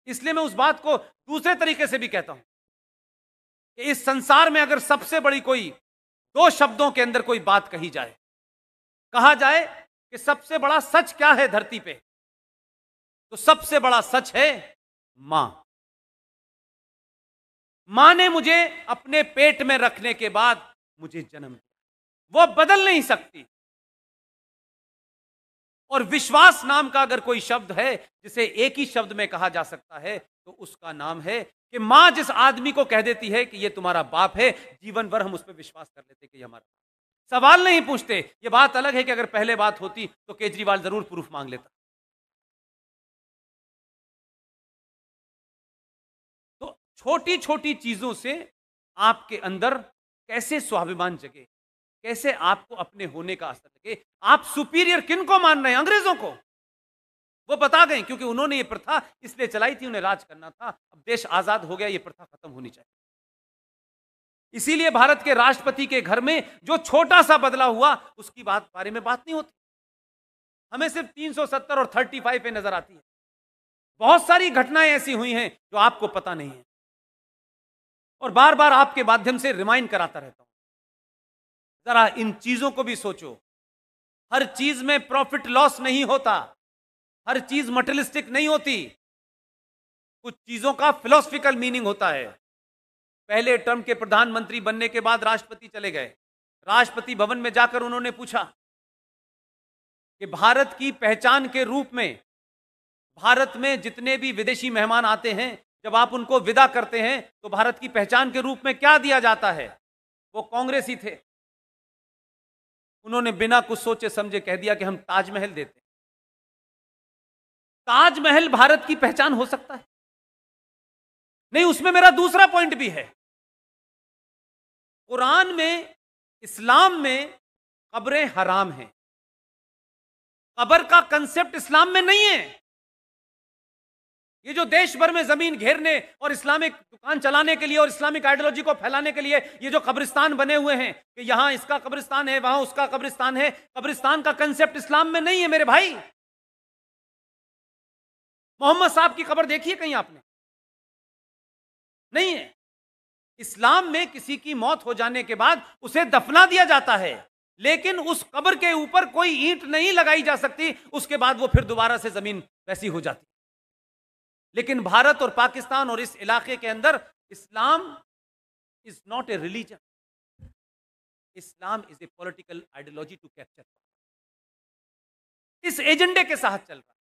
इसलिए मैं उस बात को दूसरे तरीके से भी कहता हूं कि इस संसार में अगर सबसे बड़ी कोई दो शब्दों के अंदर कोई बात कही जाए, कहा जाए कि सबसे बड़ा सच क्या है धरती पे, तो सबसे बड़ा सच है मां। मां ने मुझे अपने पेट में रखने के बाद मुझे जन्म दिया, वो बदल नहीं सकती। और विश्वास नाम का अगर कोई शब्द है जिसे एक ही शब्द में कहा जा सकता है तो उसका नाम है कि मां जिस आदमी को कह देती है कि ये तुम्हारा बाप है, जीवन भर हम उस पर विश्वास कर लेते कि ये हमारा, सवाल नहीं पूछते। ये बात अलग है कि अगर पहले बात होती तो केजरीवाल जरूर प्रूफ मांग लेता। तो छोटी छोटी चीजों से आपके अंदर कैसे स्वाभिमान जगे, कैसे आपको अपने होने का असर लगे। आप सुपीरियर किन को मान रहे हैं? अंग्रेजों को। वो बता गए क्योंकि उन्होंने ये प्रथा इसलिए चलाई थी, उन्हें राज करना था। अब देश आजाद हो गया, ये प्रथा खत्म होनी चाहिए। इसीलिए भारत के राष्ट्रपति के घर में जो छोटा सा बदलाव हुआ उसकी बारे में बात नहीं होती। हमें सिर्फ 370 और 35 पे नजर आती है। बहुत सारी घटनाएं ऐसी हुई हैं जो आपको पता नहीं है, और बार बार आपके माध्यम से रिमाइंड कराता रहता हूं, जरा इन चीजों को भी सोचो। हर चीज में प्रॉफिट लॉस नहीं होता, हर चीज मटेरियलिस्टिक नहीं होती, कुछ चीजों का फिलोसफिकल मीनिंग होता है। पहले टर्म के प्रधानमंत्री बनने के बाद राष्ट्रपति चले गए। राष्ट्रपति भवन में जाकर उन्होंने पूछा कि भारत की पहचान के रूप में, भारत में जितने भी विदेशी मेहमान आते हैं, जब आप उनको विदा करते हैं तो भारत की पहचान के रूप में क्या दिया जाता है? वो कांग्रेसी थे, उन्होंने बिना कुछ सोचे समझे कह दिया कि हम ताजमहल देते हैं। ताजमहल भारत की पहचान हो सकता है? नहीं। उसमें मेरा दूसरा पॉइंट भी है। कुरान में, इस्लाम में कब्रें हराम हैं। कब्र का कंसेप्ट इस्लाम में नहीं है। ये जो देश भर में जमीन घेरने और इस्लामिक दुकान चलाने के लिए और इस्लामिक आइडियोलॉजी को फैलाने के लिए ये जो कब्रिस्तान बने हुए हैं कि यहां इसका कब्रिस्तान है, वहां उसका कब्रिस्तान है, कब्रिस्तान का कंसेप्ट इस्लाम में नहीं है मेरे भाई। मोहम्मद साहब की कब्र देखी है कहीं आपने? नहीं है। इस्लाम में किसी की मौत हो जाने के बाद उसे दफना दिया जाता है, लेकिन उस कब्र के ऊपर कोई ईंट नहीं लगाई जा सकती, उसके बाद वो फिर दोबारा से जमीन वैसी हो जाती। लेकिन भारत और पाकिस्तान और इस इलाके के अंदर Islam is not a religion, Islam is a political ideology to capture. इस एजेंडे के साथ चल रहा है।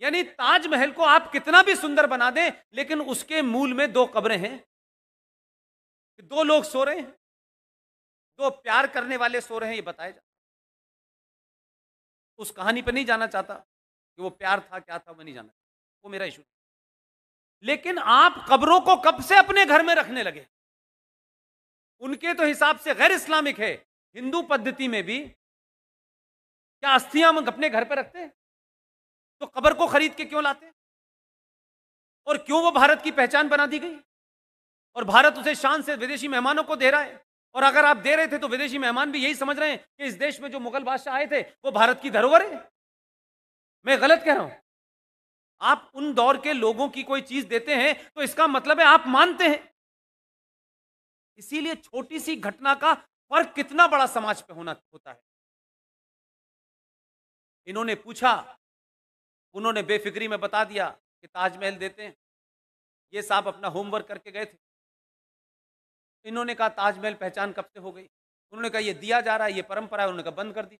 यानी ताजमहल को आप कितना भी सुंदर बना दें, लेकिन उसके मूल में दो कब्रें हैं, दो लोग सो रहे हैं, दो प्यार करने वाले सो रहे हैं, ये बताया जाता। उस कहानी पे नहीं जाना चाहता कि वो प्यार था क्या था, मैं नहीं जाना, वो मेरा इशू। लेकिन आप कब्रों को कब से अपने घर में रखने लगे? उनके तो हिसाब से गैर इस्लामिक है। हिंदू पद्धति में भी क्या अस्थियां हम अपने घर पे रखते हैं? तो कब्र को खरीद के क्यों लाते हैं? और क्यों वो भारत की पहचान बना दी गई? और भारत उसे शान से विदेशी मेहमानों को दे रहा है। और अगर आप दे रहे थे तो विदेशी मेहमान भी यही समझ रहे हैं कि इस देश में जो मुगल बादशाह आए थे वो भारत की धरोहर है। मैं गलत कह रहा हूं? आप उन दौर के लोगों की कोई चीज देते हैं तो इसका मतलब है आप मानते हैं। इसीलिए छोटी सी घटना का फर्क कितना बड़ा समाज पे होता है। इन्होंने पूछा, उन्होंने बेफिक्री में बता दिया कि ताजमहल देते हैं। ये साहब अपना होमवर्क करके गए थे। इन्होंने कहा ताजमहल पहचान कब से हो गई? उन्होंने कहा ये दिया जा रहा है, ये परंपरा है। उन्होंने कहा बंद कर दी।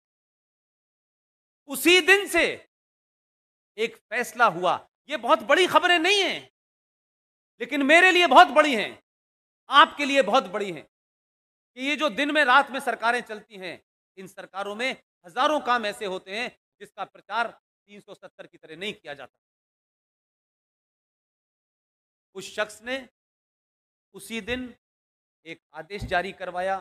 उसी दिन से एक फैसला हुआ। ये बहुत बड़ी खबरें नहीं हैं, लेकिन मेरे लिए बहुत बड़ी हैं, आपके लिए बहुत बड़ी हैं, कि ये जो दिन में रात में सरकारें चलती हैं, इन सरकारों में हजारों काम ऐसे होते हैं जिसका प्रचार 370 की तरह नहीं किया जाता। उस शख्स ने उसी दिन एक आदेश जारी करवाया,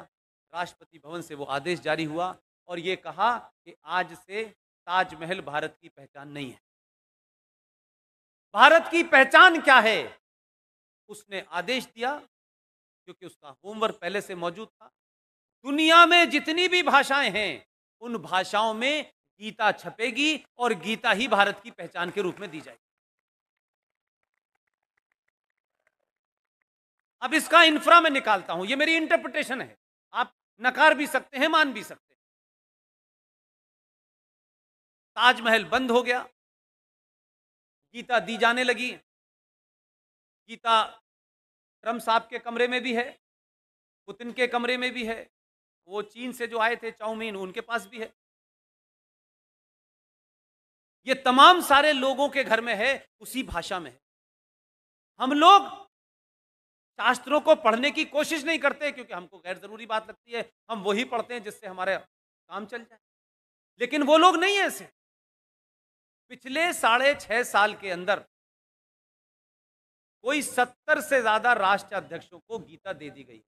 राष्ट्रपति भवन से वो आदेश जारी हुआ और ये कहा कि आज से ताजमहल भारत की पहचान नहीं है। भारत की पहचान क्या है? उसने आदेश दिया, क्योंकि उसका होमवर्क पहले से मौजूद था। दुनिया में जितनी भी भाषाएं हैं उन भाषाओं में गीता छपेगी और गीता ही भारत की पहचान के रूप में दी जाएगी। अब इसका इंफ्रा मैं निकालता हूं, ये मेरी इंटरप्रिटेशन है, आप नकार भी सकते हैं, मान भी सकते हैं। ताजमहल बंद हो गया, गीता दी जाने लगी। गीता ट्रम्प साहब के कमरे में भी है, पुतिन के कमरे में भी है, वो चीन से जो आए थे चाउमीन उनके पास भी है, ये तमाम सारे लोगों के घर में है, उसी भाषा में है। हम लोग शास्त्रों को पढ़ने की कोशिश नहीं करते क्योंकि हमको गैर जरूरी बात लगती है, हम वही पढ़ते हैं जिससे हमारा काम चल जाए। लेकिन वो लोग नहीं है ऐसे। पिछले 6.5 साल के अंदर कोई 70 से ज्यादा राष्ट्राध्यक्षों को गीता दे दी गई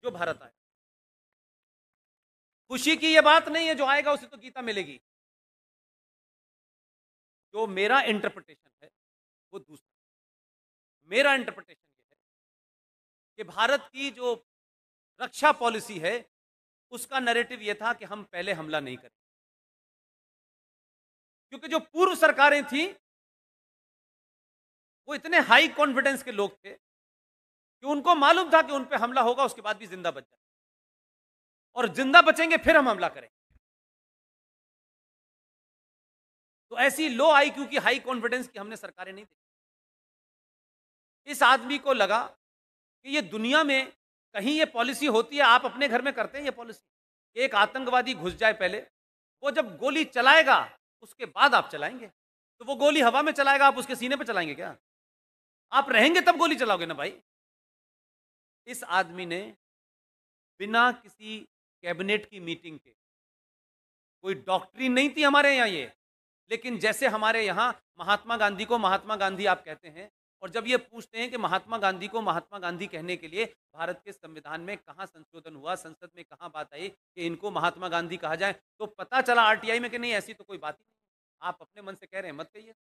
जो भारत आए। खुशी की यह बात नहीं है, जो आएगा उसे तो गीता मिलेगी। जो मेरा इंटरप्रिटेशन है वो दूसरा। मेरा इंटरप्रिटेशन ये है कि भारत की जो रक्षा पॉलिसी है उसका नैरेटिव यह था कि हम पहले हमला नहीं करें, क्योंकि जो पूर्व सरकारें थी वो इतने हाई कॉन्फिडेंस के लोग थे कि उनको मालूम था कि उन पे हमला होगा, उसके बाद भी जिंदा बच जाए, और जिंदा बचेंगे फिर हम हमला करें। तो ऐसी लो आईक्यू की हाई कॉन्फिडेंस की हमने सरकारें नहीं देखी। इस आदमी को लगा कि ये दुनिया में कहीं ये पॉलिसी होती है, आप अपने घर में करते हैं ये पॉलिसी। एक आतंकवादी घुस जाए पहले, वो जब गोली चलाएगा उसके बाद आप चलाएंगे। तो वो गोली हवा में चलाएगा, आप उसके सीने पे चलाएंगे क्या? आप रहेंगे तब गोली चलाओगे ना भाई। इस आदमी ने बिना किसी कैबिनेट की मीटिंग के, कोई डॉक्ट्रिन नहीं थी हमारे यहाँ ये, लेकिन जैसे हमारे यहाँ महात्मा गांधी को महात्मा गांधी आप कहते हैं, और जब ये पूछते हैं कि महात्मा गांधी को महात्मा गांधी कहने के लिए भारत के संविधान में कहाँ संशोधन हुआ, संसद में कहाँ बात आई कि इनको महात्मा गांधी कहा जाए, तो पता चला आरटीआई में कि नहीं, ऐसी तो कोई बात ही नहीं, आप अपने मन से कह रहे हैं, मत कहिए।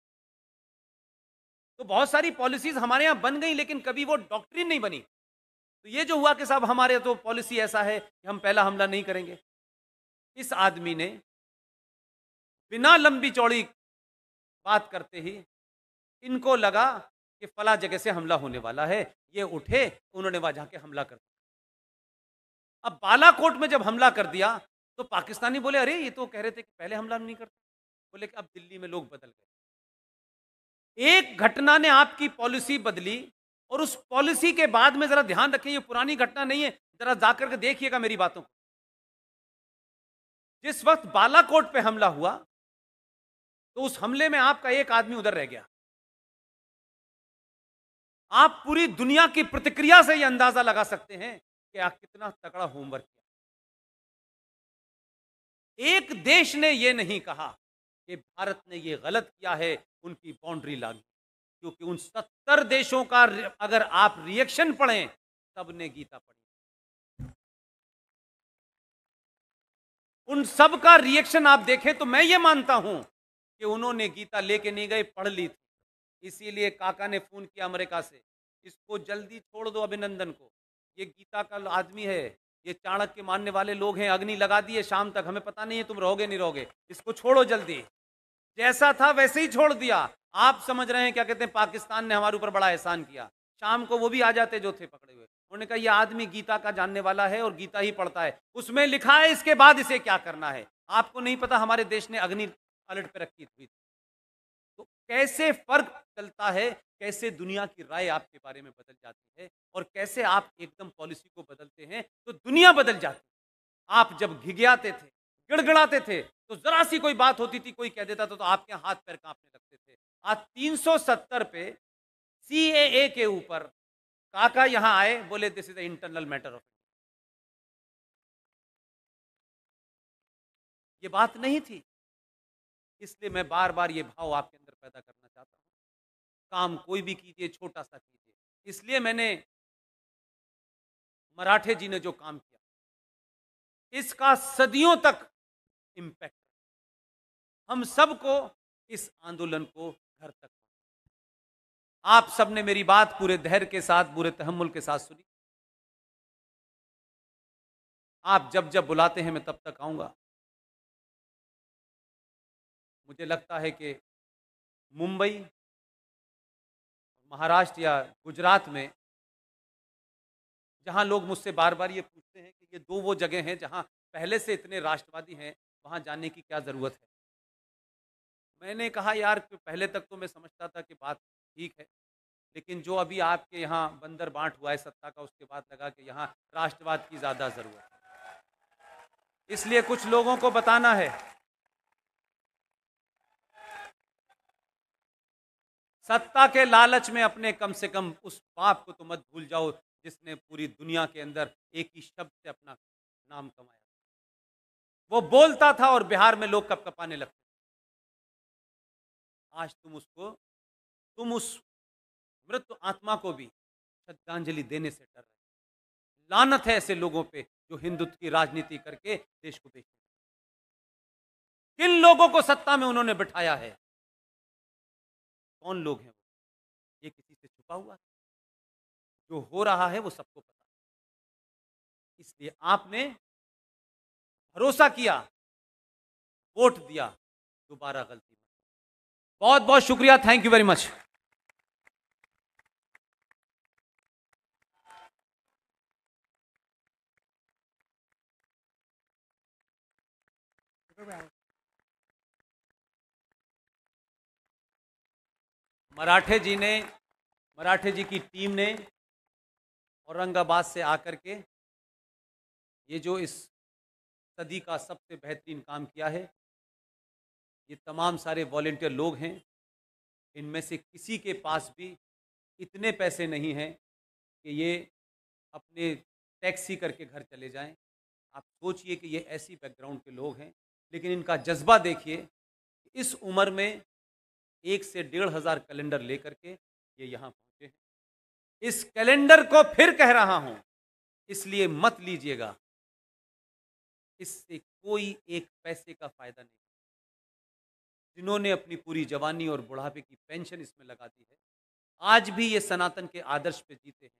तो बहुत सारी पॉलिसीज हमारे यहाँ बन गई, लेकिन कभी वो डॉक्ट्रिन नहीं बनी। तो ये जो हुआ कि साहब हमारे तो पॉलिसी ऐसा है कि हम पहला हमला नहीं करेंगे। इस आदमी ने बिना लंबी चौड़ी बात करते ही इनको लगा कि फला जगह से हमला होने वाला है, ये उठे, उन्होंने वहां जाके हमला कर दिया। अब बालाकोट में जब हमला कर दिया तो पाकिस्तानी बोले, अरे ये तो कह रहे थे कि पहले हमला नहीं करते। बोले कि अब दिल्ली में लोग बदल गए। एक घटना ने आपकी पॉलिसी बदली, और उस पॉलिसी के बाद में जरा ध्यान रखें, ये पुरानी घटना नहीं है, जरा जाकर के देखिएगा मेरी बातों को। जिस वक्त बालाकोट पे हमला हुआ तो उस हमले में आपका एक आदमी उधर रह गया। आप पूरी दुनिया की प्रतिक्रिया से यह अंदाजा लगा सकते हैं कि आप कितना तगड़ा होमवर्क किया। एक देश ने यह नहीं कहा कि भारत ने यह गलत किया है, उनकी बाउंड्री लागी, क्योंकि उन 70 देशों का अगर आप रिएक्शन पढ़ें, सबने गीता पढ़ी। उन सब का रिएक्शन आप देखें तो मैं ये मानता हूं कि उन्होंने गीता लेके नहीं गए, पढ़ ली थी। इसीलिए काका ने फोन किया अमेरिका से, इसको जल्दी छोड़ दो अभिनंदन को, ये गीता का आदमी है, ये चाणक्य मानने वाले लोग हैं, अग्नि लगा दिए शाम तक, हमें पता नहीं है तुम रहोगे नहीं रहोगे, इसको छोड़ो जल्दी। जैसा था वैसे ही छोड़ दिया। आप समझ रहे हैं क्या कहते हैं, पाकिस्तान ने हमारे ऊपर बड़ा एहसान किया। शाम को वो भी आ जाते जो थे पकड़े हुए, उन्होंने कहा ये आदमी गीता का जानने वाला है और गीता ही पढ़ता है, उसमें लिखा है इसके बाद इसे क्या करना है। आपको नहीं पता हमारे देश ने अग्नि अलर्ट पे रखी थी। तो कैसे फर्क चलता है, कैसे दुनिया की राय आपके बारे में बदल जाती है, और कैसे आप एकदम पॉलिसी को बदलते हैं तो दुनिया बदल जाती है। आप जब घिघियाते थे, गिड़गिड़ाते थे, तो जरा सी कोई बात होती थी, कोई कह देता था तो आपके हाथ पैर कांपने लगते थे। आज 370 पे सीएए के ऊपर काका यहां आए, बोले this is the internal matter of, ये बात नहीं थी। इसलिए मैं बार बार ये भाव आपके अंदर पैदा करना चाहता हूं, काम कोई भी कीजिए, छोटा सा कीजिए। इसलिए मैंने मराठे जी ने जो काम किया, इसका सदियों तक इंपैक्ट, हम सबको इस आंदोलन को घर तक। आप सबने मेरी बात पूरे धैर्य के साथ, पूरे तहम्मुल के साथ सुनी। आप जब जब बुलाते हैं मैं तब तक आऊंगा। मुझे लगता है कि मुंबई, महाराष्ट्र या गुजरात में जहां लोग मुझसे बार बार ये पूछते हैं कि ये दो वो जगह हैं जहां पहले से इतने राष्ट्रवादी हैं, वहां जाने की क्या ज़रूरत है। मैंने कहा यार पहले तक तो मैं समझता था कि बात ठीक है, लेकिन जो अभी आपके यहाँ बंदर बांट हुआ है सत्ता का, उसके बाद लगा कि यहाँ राष्ट्रवाद की ज़्यादा ज़रूरत है। इसलिए कुछ लोगों को बताना है, सत्ता के लालच में अपने कम से कम उस बाप को तो मत भूल जाओ जिसने पूरी दुनिया के अंदर एक ही शब्द से अपना नाम कमाया। वो बोलता था और बिहार में लोग कपकपाने लगते। आज तुम उस मृत आत्मा को भी श्रद्धांजलि देने से डर रहे। लानत है ऐसे लोगों पे जो हिंदुत्व की राजनीति करके देश को बेचते। किन लोगों को सत्ता में उन्होंने बिठाया है, कौन लोग हैं वो? ये किसी से छुपा हुआ है? जो हो रहा है वो सबको पता है। इसलिए आपने भरोसा किया, वोट दिया, दोबारा गलती मत। बहुत बहुत शुक्रिया, थैंक यू वेरी मच। मराठे जी की टीम ने औरंगाबाद से आकर के ये जो इस सदी का सबसे बेहतरीन काम किया है। ये तमाम सारे वॉलेंटियर लोग हैं, इनमें से किसी के पास भी इतने पैसे नहीं हैं कि ये अपने टैक्सी करके घर चले जाएं। आप सोचिए कि ये ऐसी बैकग्राउंड के लोग हैं, लेकिन इनका जज्बा देखिए। इस उम्र में 1 से 1,500 कैलेंडर लेकर के ये यहाँ पहुँचे हैं। इस कैलेंडर को फिर कह रहा हूँ, इसलिए मत लीजिएगा, इससे कोई एक पैसे का फायदा नहीं। जिन्होंने अपनी पूरी जवानी और बुढ़ापे की पेंशन इसमें लगा दी है, आज भी ये सनातन के आदर्श पे जीते हैं।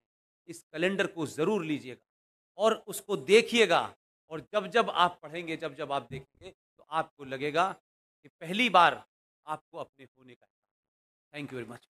इस कैलेंडर को ज़रूर लीजिएगा और उसको देखिएगा, और जब जब आप पढ़ेंगे, जब जब आप देखेंगे, तो आपको लगेगा कि पहली बार आपको अपने होने का। Thank you very much.